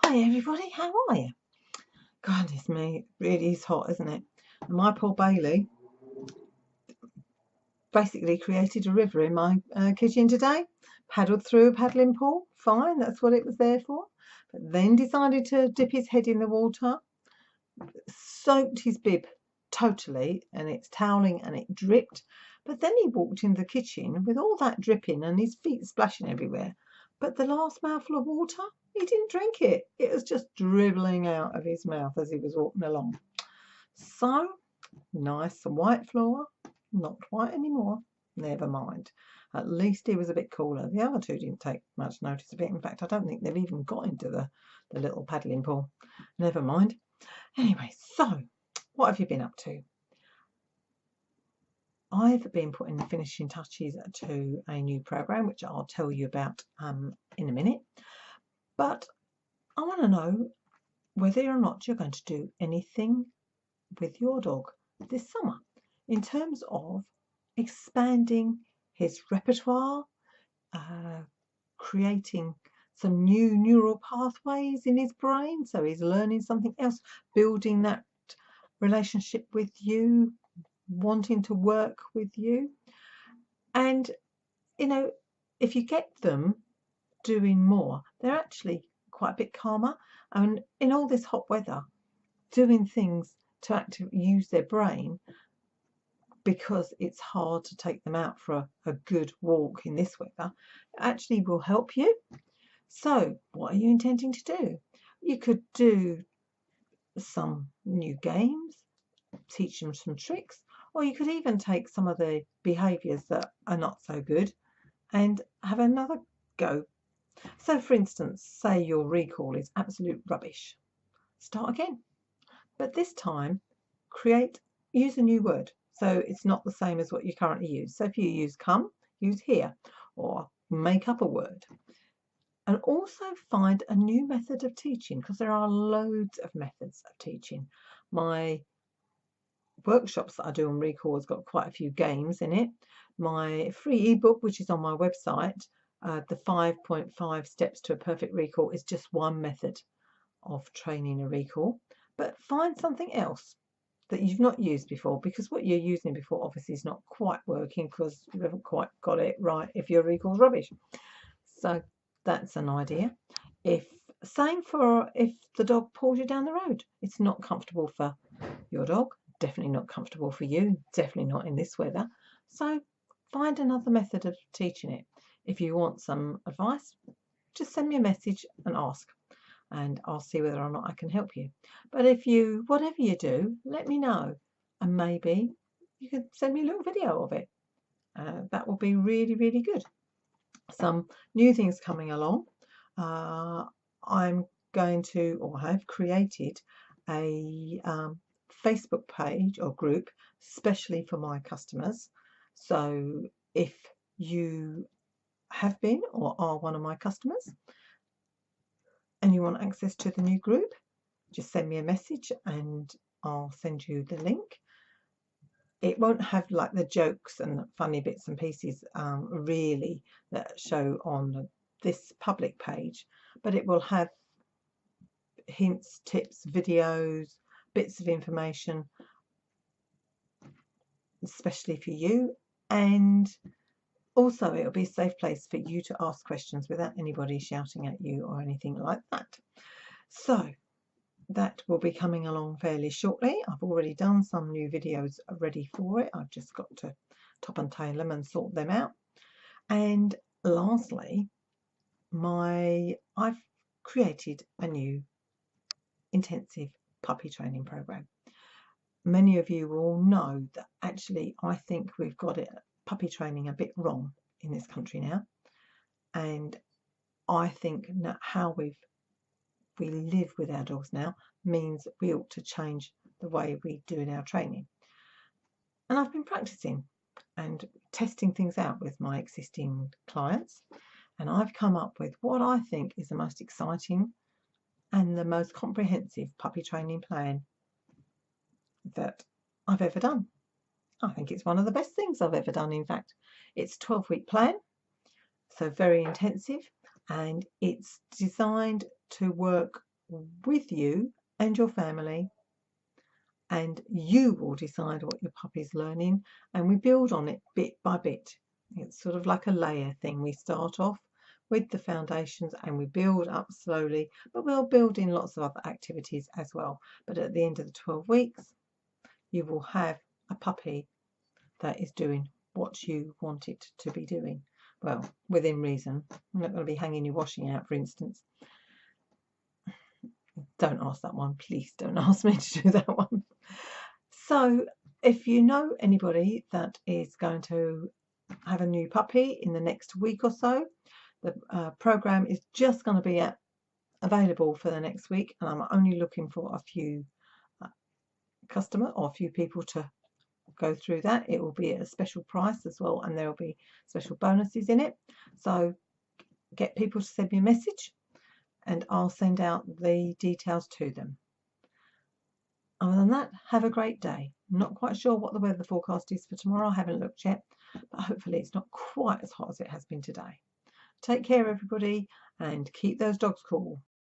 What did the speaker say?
Hi everybody, how are you? Goodness me, it really is hot, isn't it? And my poor Bailey basically created a river in my kitchen today. Paddled through a paddling pool, fine, that's what it was there for. But then decided to dip his head in the water, soaked his bib totally, and it's toweling and it dripped. But then he walked in the kitchen with all that dripping and his feet splashing everywhere. But the last mouthful of water, he didn't drink it. It was just dribbling out of his mouth as he was walking along. So, nice white floor, not white anymore. Never mind. At least he was a bit cooler. The other two didn't take much notice of it. In fact, I don't think they've even got into the little paddling pool. Never mind. Anyway, so what have you been up to? I've been putting the finishing touches to a new program, which I'll tell you about in a minute. But I want to know whether or not you're going to do anything with your dog this summer in terms of expanding his repertoire, creating some new neural pathways in his brain so he's learning something else, building that relationship with you, wanting to work with you. And if you get them doing more, they're actually quite a bit calmer. And in all this hot weather, doing things to actually use their brain, because it's hard to take them out for a good walk in this weather, actually will help you. So what are you intending to do? You could do some new games, teach them some tricks, or you could even take some of the behaviours that are not so good and have another go. So for instance, say your recall is absolute rubbish. Start again. But this time, use a new word. So it's not the same as what you currently use. So if you use come, use here, or make up a word. And also find a new method of teaching, because there are loads of methods of teaching. My workshops that I do on recall has got quite a few games in it. My free ebook, which is on my website, the 5.5 steps to a perfect recall, is just one method of training a recall. But find something else that you've not used before, because what you're using before obviously is not quite working because you haven't quite got it right if your recall's rubbish. So that's an idea. Same for if the dog pulls you down the road. It's not comfortable for your dog, definitely not comfortable for you, definitely not in this weather. So find another method of teaching it. If you want some advice, just send me a message and ask, and I'll see whether or not I can help you. But whatever you do, let me know, and maybe you could send me a little video of it. That will be really, really good. Some new things coming along. I'm going to, or have created, a Facebook page or group especially for my customers. So if you have been or are one of my customers and you want access to the new group, just send me a message and I'll send you the link. It won't have like the jokes and funny bits and pieces really that show on this public page, but it will have hints, tips, videos, bits of information, especially for you, and also it'll be a safe place for you to ask questions without anybody shouting at you or anything like that. So that will be coming along fairly shortly. I've already done some new videos ready for it. I've just got to top and tail them and sort them out. And lastly, I've created a new intensive puppy training program. Many of you will know that actually I think we've got puppy training a bit wrong in this country now, and I think how we live with our dogs now means we ought to change the way we do our training. And I've been practicing and testing things out with my existing clients, and I've come up with what I think is the most exciting and the most comprehensive puppy training plan that I've ever done. I think it's one of the best things I've ever done, in fact. It's a 12-week plan, so very intensive, and it's designed to work with you and your family, and you will decide what your puppy's learning, and we build on it bit by bit. It's sort of like a layer thing. We start off with the foundations and we build up slowly, but we'll build in lots of other activities as well. But at the end of the 12 weeks, you will have a puppy that is doing what you want it to be doing. Well, within reason. I'm not going to be hanging your washing out, for instance. Don't ask that one. Please don't ask me to do that one. So if you know anybody that is going to have a new puppy in the next week or so, the program is just going to be available for the next week, and I'm only looking for a few customer or a few people to go through that. It will be at a special price as well, and there will be special bonuses in it. So get people to send me a message and I'll send out the details to them. Other than that, have a great day. I'm not quite sure what the weather forecast is for tomorrow. I haven't looked yet, but hopefully it's not quite as hot as it has been today. Take care, everybody, and keep those dogs cool.